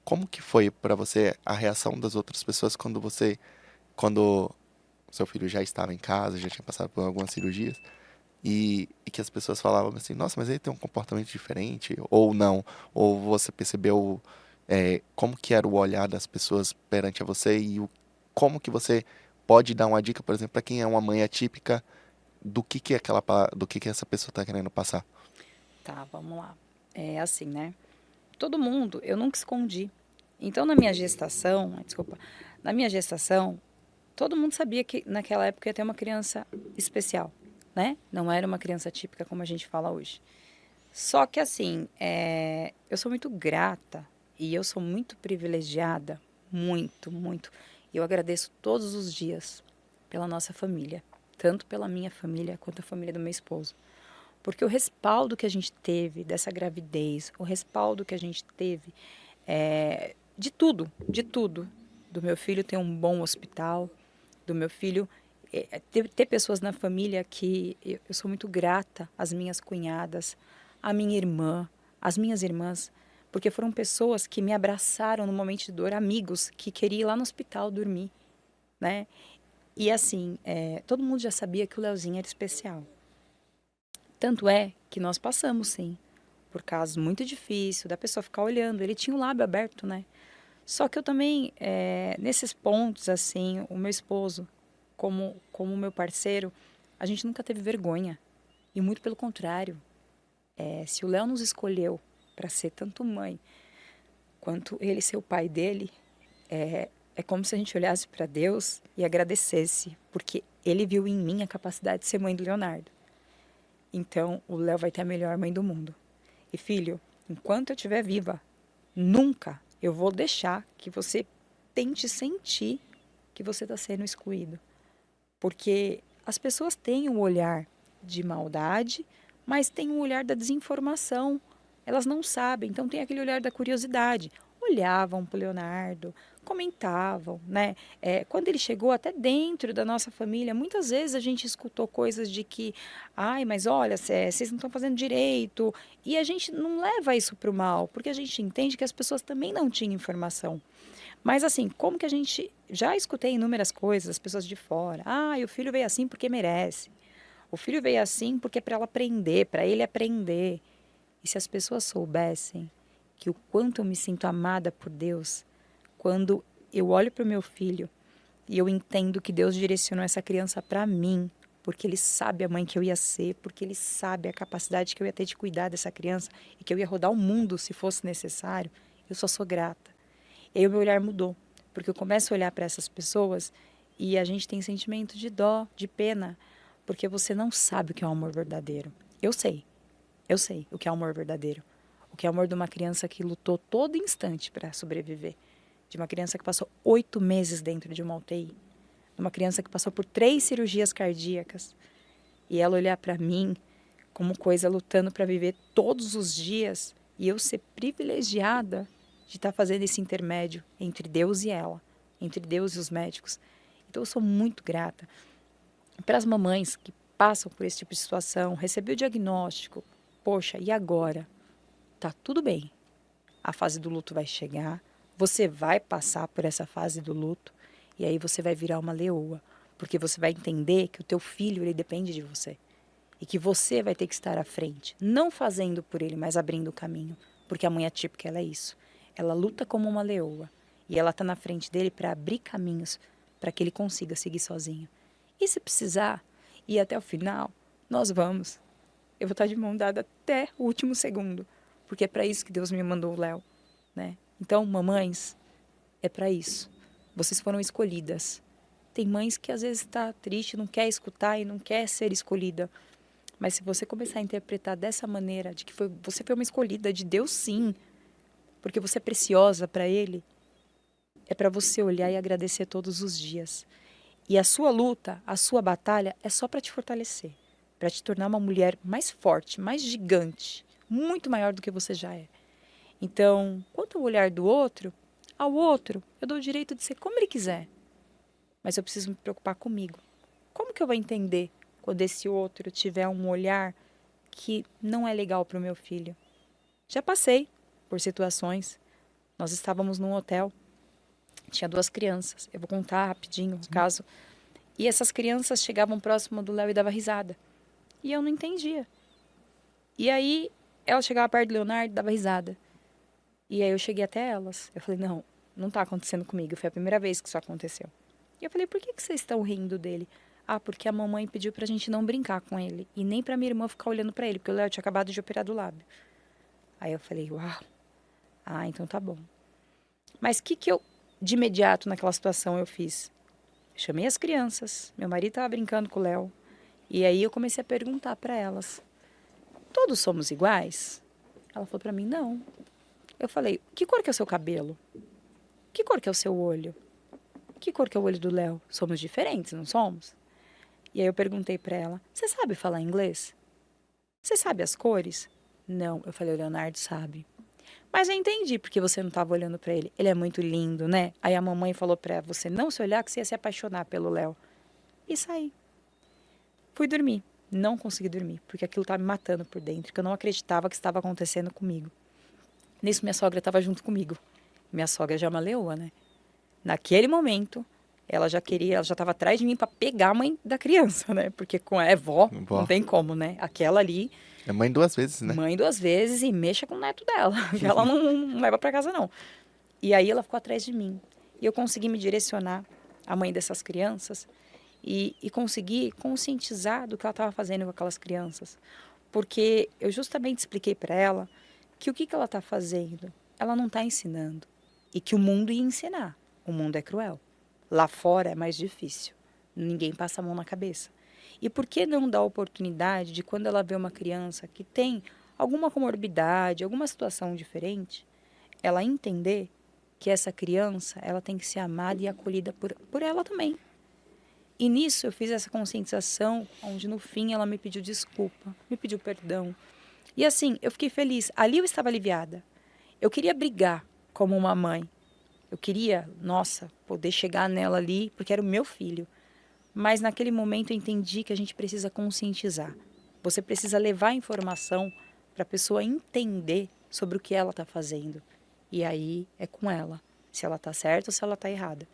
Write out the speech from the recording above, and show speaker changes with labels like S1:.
S1: como que foi para você a reação das outras pessoas quando seu filho já estava em casa, já tinha passado por algumas cirurgias, e que as pessoas falavam assim, nossa, mas ele tem um comportamento diferente, ou não, ou você percebeu como que era o olhar das pessoas perante a você como que você pode dar uma dica, por exemplo, para quem é uma mãe atípica, do que essa pessoa está querendo passar.
S2: Tá, vamos lá. É assim, né? Todo mundo, eu nunca escondi. Então, na minha gestação, desculpa, na minha gestação, todo mundo sabia que naquela época ia ter uma criança especial, né? Não era uma criança típica como a gente fala hoje. Só que assim, eu sou muito grata e eu sou muito privilegiada, muito, muito. E eu agradeço todos os dias pela nossa família, tanto pela minha família quanto a família do meu esposo. Porque o respaldo que a gente teve dessa gravidez, o respaldo que a gente teve de tudo, de tudo. Do meu filho ter um bom hospital, do meu filho ter pessoas na família que eu sou muito grata, as minhas cunhadas, a minha irmã, as minhas irmãs, porque foram pessoas que me abraçaram no momento de dor, amigos que queriam ir lá no hospital dormir, né? E assim, todo mundo já sabia que o Leozinho era especial. Tanto é que nós passamos, sim, por casos muito difíceis, da pessoa ficar olhando. Ele tinha o lábio aberto, né? Só que eu também, nesses pontos, assim, o meu esposo, como meu parceiro, a gente nunca teve vergonha. E muito pelo contrário. Se o Léo nos escolheu para ser tanto mãe quanto ele ser o pai dele, é como se a gente olhasse para Deus e agradecesse, porque ele viu em mim a capacidade de ser mãe do Leonardo. Então, o Léo vai ter a melhor mãe do mundo. E filho, enquanto eu estiver viva, nunca eu vou deixar que você tente sentir que você está sendo excluído. Porque as pessoas têm um olhar de maldade, mas têm um olhar da desinformação. Elas não sabem, então tem aquele olhar da curiosidade. Olhavam para o Leonardo, comentavam, né? Quando ele chegou até dentro da nossa família, muitas vezes a gente escutou coisas de que, ai, mas olha, vocês não estão fazendo direito. E a gente não leva isso para o mal, porque a gente entende que as pessoas também não tinham informação. Mas assim, como que a gente já escutei inúmeras coisas, as pessoas de fora. Ah, o filho veio assim porque merece. O filho veio assim porque é para ela aprender, para ele aprender. E se as pessoas soubessem que o quanto eu me sinto amada por Deus, quando eu olho para o meu filho e eu entendo que Deus direcionou essa criança para mim, porque Ele sabe a mãe que eu ia ser, porque Ele sabe a capacidade que eu ia ter de cuidar dessa criança e que eu ia rodar o mundo se fosse necessário, eu só sou grata. E aí o meu olhar mudou, porque eu começo a olhar para essas pessoas e a gente tem sentimento de dó, de pena, porque você não sabe o que é um amor verdadeiro. Eu sei o que é um amor verdadeiro. O que é o amor de uma criança que lutou todo instante para sobreviver. De uma criança que passou 8 meses dentro de uma UTI. De uma criança que passou por 3 cirurgias cardíacas. E ela olhar para mim como coisa lutando para viver todos os dias e eu ser privilegiada de estar fazendo esse intermédio entre Deus e ela, entre Deus e os médicos. Então eu sou muito grata para as mamães que passam por esse tipo de situação, receber o diagnóstico, poxa, e agora? Tá tudo bem. A fase do luto vai chegar, você vai passar por essa fase do luto e aí você vai virar uma leoa, porque você vai entender que o teu filho ele depende de você. E que você vai ter que estar à frente, não fazendo por ele, mas abrindo o caminho. Porque a mãe atípica, ela é isso. Ela luta como uma leoa. E ela está na frente dele para abrir caminhos para que ele consiga seguir sozinho. E se precisar ir até o final, nós vamos. Eu vou estar de mão dada até o último segundo. Porque é para isso que Deus me mandou o Léo, né? Então, mamães, é para isso. Vocês foram escolhidas. Tem mães que às vezes está triste, não quer escutar e não quer ser escolhida. Mas se você começar a interpretar dessa maneira, de que você foi uma escolhida de Deus, sim, porque você é preciosa para Ele, é para você olhar e agradecer todos os dias. E a sua luta, a sua batalha é só para te fortalecer, para te tornar uma mulher mais forte, mais gigante, muito maior do que você já é. Então, quanto ao olhar do outro, ao outro, eu dou o direito de ser como ele quiser, mas eu preciso me preocupar comigo. Como que eu vou entender quando esse outro tiver um olhar que não é legal para o meu filho? Já passei por situações. Nós estávamos num hotel, tinha 2 crianças. Eu vou contar rapidinho o caso. E essas crianças chegavam próximo do Léo e dava risada. E eu não entendia. E aí, ela chegava perto do Leonardo e dava risada. E aí eu cheguei até elas. Eu falei, não, não tá acontecendo comigo. Foi a primeira vez que isso aconteceu. E eu falei, por que vocês estão rindo dele? Ah, porque a mamãe pediu pra gente não brincar com ele. E nem pra minha irmã ficar olhando pra ele, porque o Léo tinha acabado de operar do lábio. Aí eu falei, uau. Ah, então tá bom. Mas o que eu, de imediato, naquela situação, eu fiz? Chamei as crianças. Meu marido tava brincando com o Léo. E aí eu comecei a perguntar pra elas. Todos somos iguais? Ela falou pra mim, não. Eu falei, que cor que é o seu cabelo? Que cor que é o seu olho? Que cor que é o olho do Léo? Somos diferentes, não somos? E aí eu perguntei pra ela, você sabe falar inglês? Você sabe as cores? Não, eu falei, o Leonardo sabe. Mas eu entendi porque você não estava olhando pra ele. Ele é muito lindo, né? Aí a mamãe falou pra você não se olhar que você ia se apaixonar pelo Léo. E saí. Fui dormir. Não consegui dormir, porque aquilo estava me matando por dentro, que eu não acreditava que estava acontecendo comigo. Nisso minha sogra estava junto comigo. Minha sogra já é uma leoa, né? Naquele momento, ela já estava atrás de mim para pegar a mãe da criança, né? Porque com a vó, não
S1: Vó.
S2: tem como, né? Aquela ali,
S1: É mãe 2 vezes, né?
S2: mãe 2 vezes e mexa com o neto dela, que ela não leva para casa não. E aí ela ficou atrás de mim. E eu consegui me direcionar à mãe dessas crianças e consegui conscientizar do que ela estava fazendo com aquelas crianças. Porque eu justamente expliquei para ela que o que ela está fazendo, ela não está ensinando. E que o mundo ia ensinar. O mundo é cruel. Lá fora é mais difícil. Ninguém passa a mão na cabeça. E por que não dar a oportunidade de quando ela vê uma criança que tem alguma comorbidade, alguma situação diferente, ela entender que essa criança, ela tem que ser amada e acolhida por ela também. E nisso eu fiz essa conscientização, onde no fim ela me pediu desculpa, me pediu perdão. E assim, eu fiquei feliz. Ali eu estava aliviada. Eu queria brigar como uma mãe. Eu queria, nossa, poder chegar nela ali, porque era o meu filho. Mas naquele momento eu entendi que a gente precisa conscientizar. Você precisa levar a informação para a pessoa entender sobre o que ela está fazendo. E aí é com ela, se ela está certa ou se ela está errada.